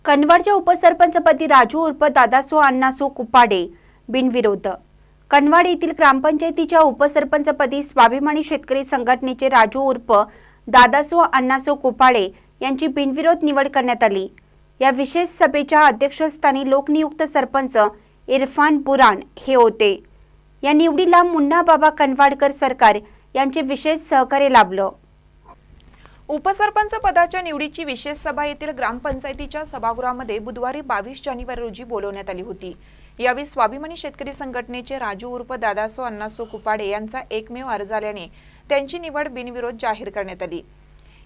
कनवाडच्या उपसरपंचपदी राजू उर्फ दादासो अण्णासो कुपाडे बिनविरोध। कनवाड येथील ग्रामपंचायतीच्या उपसरपंचपदी स्वाभिमानी शेतकरी संघटनेचे राजू उर्फ दादासो अण्णासो कुपाडे यांची बिनविरोध निवड करण्यात आली। या विशेष सभेच्या अध्यक्षस्थानी लोकनियुक्त सरपंच इरफान बुरान हे होते। या निवडीला मुन्ना बाबा कनवाडकर सरकार यांचे विशेष सहकार्य लाभलं। उपसरपंच पदाच्या निवडीची विशेष सभा येथील ग्रामपंचायतीच्या सभागृहामध्ये बुधवारी 22 जानेवारी रोजी बोलवण्यात आली होती। यावेळी स्वाभिमानी शेतकरी संघटनेचे राजू उर्फ दादासो अण्णासो कुपाडे यांचा एकमेव अर्ज आल्याने त्यांची निवड बिनविरोध जाहीर करण्यात आली।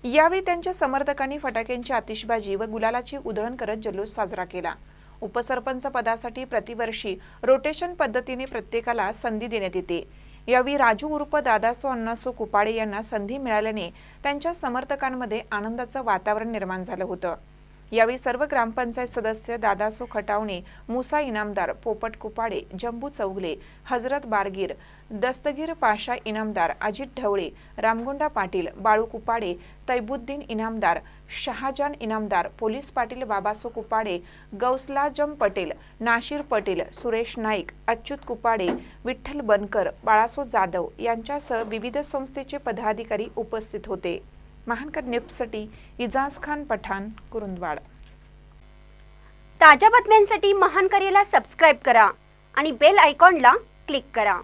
यावेळी त्यांच्या समर्थकांनी फटाक्यांची आतिषबाजी व गुलालाची उधळण करत जल्लोष साजरा केला। उपसरपंच पदासाठी प्रतिवर्षी रोटेशन पद्धतीने प्रत्येकाला संधी देण्यात येते। यावेळी राजू उर्फ दादासो अण्णासो कुपाडे यांना संधी मिळाल्याने त्यांच्या समर्थकांमध्ये आनंदाचं वातावरण निर्माण झालं होतं। यावेळी सर्व ग्रामपंचायत सदस्य दादासो खटावणे, मुसा इनामदार, पोपट कुपाडे, जंबू चौगले, हजरत बारगीर, दस्तगीर पाशा इनामदार, अजित ढवळे, रामगोंडा पाटील, बाळू कुपाडे, तैबुद्दीन इनामदार, शहाजान इनामदार, पोलीस पाटील बाबासो कुपाडे, गौसलाजम पटेल, नाशिर पटेल, सुरेश नाईक, अच्युत कुपाडे, विठ्ठल बनकर, बाळासो जाधव यांच्यासह विविध संस्थेचे पदाधिकारी उपस्थित होते। महानकर न्यूजसाठी इजाज खान पठाण, कुरुंदवाड। ताज्या बातम्यांसाठी महानकरेला सबस्क्राइब करा आणि बेल आयकॉनला क्लिक करा।